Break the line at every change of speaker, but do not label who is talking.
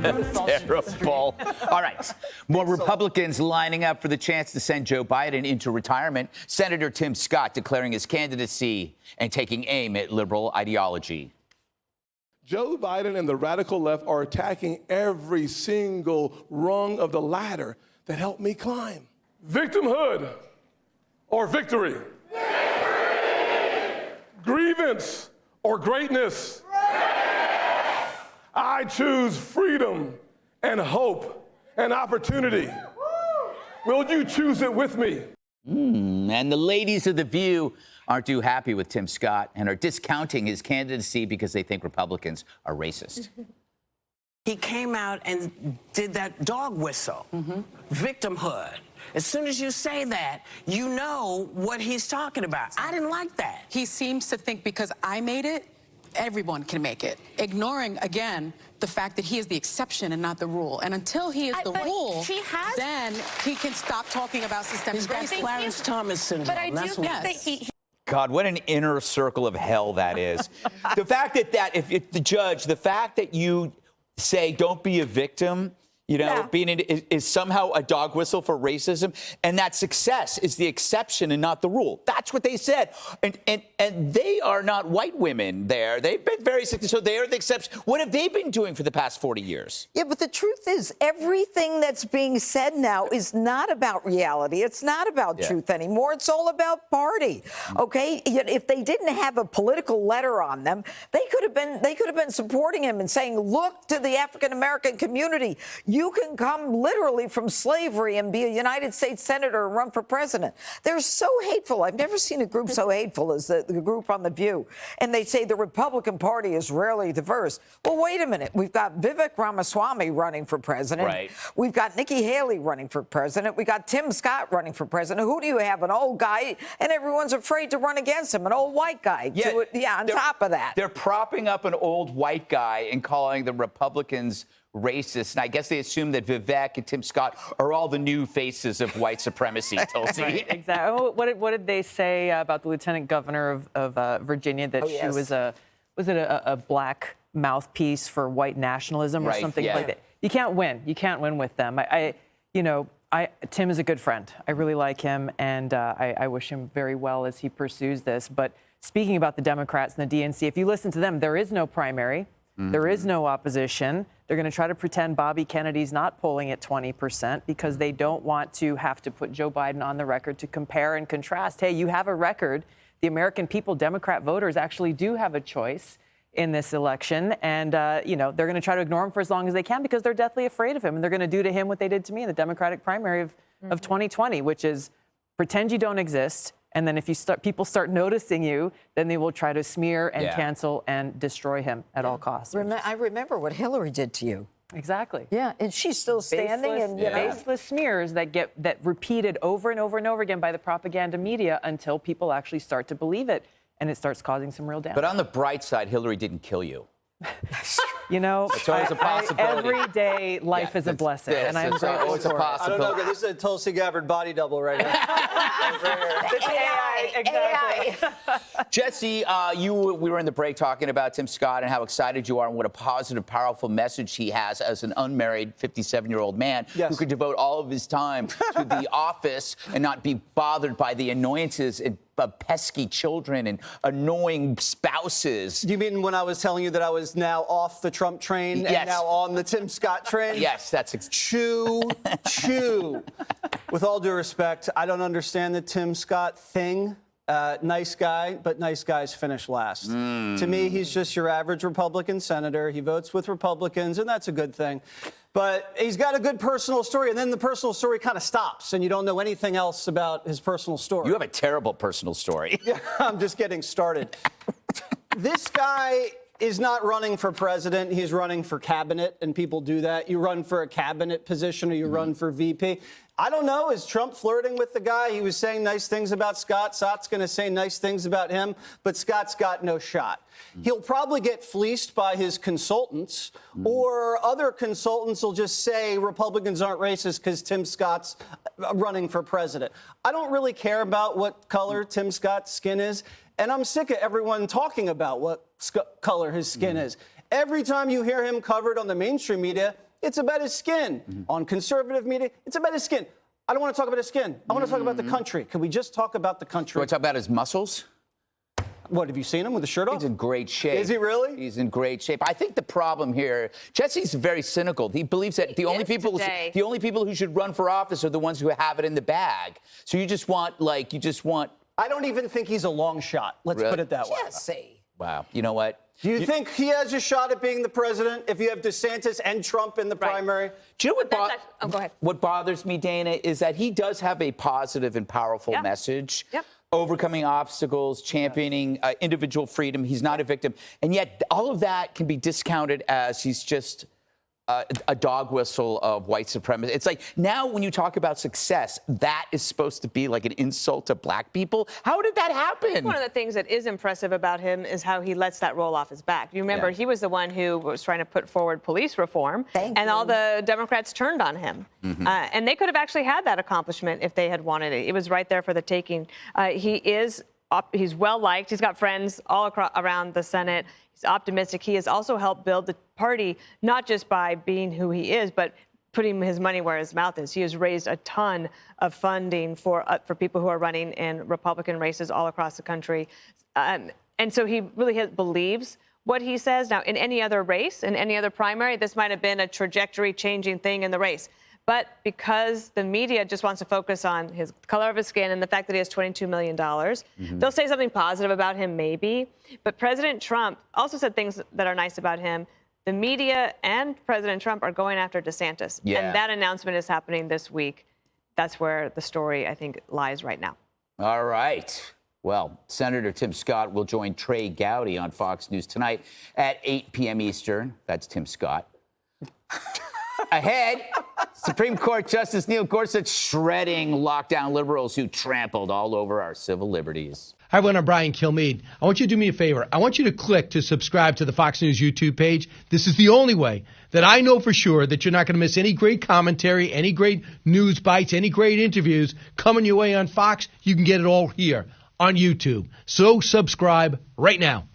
Terrible. All right. More Republicans lining up for the chance to send Joe Biden into retirement. Senator Tim Scott declaring his candidacy and taking aim at liberal ideology.
Joe Biden and the radical left are attacking every single rung of the ladder that helped me climb. Victimhood or victory? Victory! Grievance or greatness? I choose freedom and hope and opportunity. Will you choose it with me?
And the ladies of The View aren't too happy with Tim Scott and are discounting his candidacy because they think Republicans are racist.
He came out and did that dog whistle, victimhood. As soon as you say that, you know what he's talking about. I didn't like that.
He seems to think because I made it, everyone can make it, ignoring, again, the fact that he is the exception and not the rule. And until he is the rule, then he can stop talking about systemic racism.
He's got Clarence Thomas syndrome.
But I do think that he
God, what an inner circle of hell that is. The fact that if the judge, the fact that you say don't be a victim, you know, is somehow a dog whistle for racism, and that success is the exception and not the rule. That's what they said. And they are not white women there. They've been very successful, so they are the exception. What have they been doing for the past 40 years?
Yeah, but the truth is, everything that's being said now is not about reality. It's not about truth anymore. It's all about party. Okay? If they didn't have a political letter on them, they could have been supporting him and saying, look to the African American community. You can come literally from slavery and be a United States senator and run for president. They're so hateful. I've never seen a group so hateful as the group on The View. And they say the Republican Party is rarely diverse. Well, wait a minute. We've got Vivek Ramaswamy running for president.
Right.
We've got Nikki Haley running for president. We got Tim Scott running for president. Who do you have? An old guy, and everyone's afraid to run against him. An old white guy. On top of that.
They're propping up an old white guy and calling the Republicans racist. And I guess they assume that Vivek and Tim Scott are all the new faces of white supremacy, Tulsi.
Right, exactly. What did they say about the lieutenant governor of Virginia, that she was a black mouthpiece for white nationalism or something like that? You can't win. You can't win with them. Tim is a good friend. I really like him, and I wish him very well as he pursues this. But speaking about the Democrats and the DNC, if you listen to them, there is no primary. There is no opposition. They're going to try to pretend Bobby Kennedy's not polling at 20% because they don't want to have to put Joe Biden on the record to compare and contrast. Hey, you have a record. The American people, Democrat voters, actually do have a choice in this election. And, they're going to try to ignore him for as long as they can because they're deathly afraid of him. And they're going to do to him what they did to me in the Democratic primary of 2020, which is pretend you don't exist. And then if people start noticing you, then they will try to smear and cancel and destroy him at all costs.
I remember what Hillary did to you.
Exactly.
Yeah, and she's still standing.
Baseless smears that repeated over and over and over again by the propaganda media until people actually start to believe it, and it starts causing some real damage.
But on the bright side, Hillary didn't kill you.
It's always a possibility. Every day, life is a blessing, and I'm grateful
always a possibility.
I don't know, this is a Tulsi Gabbard body double right here.
It's AI, exactly.
Jesse, we were in the break talking about Tim Scott and how excited you are and what a positive, powerful message he has as an unmarried 57-year-old man who could devote all of his time to the office and not be bothered by the annoyances of pesky children and annoying spouses.
Do you mean when I was telling you that I was now off the Trump train and now on the Tim Scott train?
Yes, that's
chew. With all due respect, I don't understand the Tim Scott thing. Nice guy, but nice guys finish last. To me, he's just your average Republican senator. He votes with Republicans, and that's a good thing. But he's got a good personal story, and then the personal story kind of stops, and you don't know anything else about his personal story.
You have a terrible personal story.
Yeah, I'm just getting started. This guy is not running for president. He's running for cabinet, and people do that. You run for a cabinet position or you run for VP. I don't know. Is Trump flirting with the guy? He was saying nice things about Scott. Scott's going to say nice things about him, but Scott's got no shot. He'll probably get fleeced by his consultants, or other consultants will just say Republicans aren't racist because Tim Scott's running for president. I don't really care about what color Tim Scott's skin is, and I'm sick of everyone talking about what color his skin is. Every time you hear him covered on the mainstream media, it's about his skin. On conservative media, it's about his skin. I don't want to talk about his skin. I want to talk about the country. Can we just talk about the country?
You want to talk about his muscles?
What, have you seen him with the shirt off?
He's in great shape.
Is he really?
He's in great shape. I think the problem here, Jesse's very cynical. He believes that the only people who should run for office are the ones who have it in the bag. So you just want.
I don't even think he's a long shot. Let's put it that way.
Jesse.
Wow. You know what?
Do you think he has a shot at being the president if you have DeSantis and Trump in the primary?
Do you know what?
Go ahead.
What bothers me, Dana, is that he does have a positive and powerful message.
Yep.
Overcoming obstacles, championing individual freedom. He's not a victim. And yet all of that can be discounted as he's just a dog whistle of white supremacy. It's like now when you talk about success, that is supposed to be like an insult to black people. How did that happen?
One of the things that is impressive about him is how he lets that roll off his back. You remember he was the one who was trying to put forward police reform, all the Democrats turned on him. And they could have actually had that accomplishment if they had wanted it. It was right there for the taking. He's well liked. He's got friends all around the Senate. He's optimistic. He has also helped build the party, not just by being who he is, but putting his money where his mouth is. He has raised a ton of funding for people who are running in Republican races all across the country. And so he really believes what he says. Now, in any other race, in any other primary, this might have been a trajectory-changing thing in the race. But because the media just wants to focus on his color of his skin and the fact that he has $22 million, they'll say something positive about him, maybe. But President Trump also said things that are nice about him. The media and President Trump are going after DeSantis.
Yeah.
And that announcement is happening this week. That's where the story, I think, lies right now.
All right. Well, Senator Tim Scott will join Trey Gowdy on Fox News tonight at 8 p.m. Eastern. That's Tim Scott. Ahead, Supreme Court Justice Neil Gorsuch shredding lockdown liberals who trampled all over our civil liberties.
Hi, everyone. I'm Brian Kilmeade. I want you to do me a favor. I want you to click to subscribe to the Fox News YouTube page. This is the only way that I know for sure that you're not going to miss any great commentary, any great news bites, any great interviews coming your way on Fox. You can get it all here on YouTube. So subscribe right now.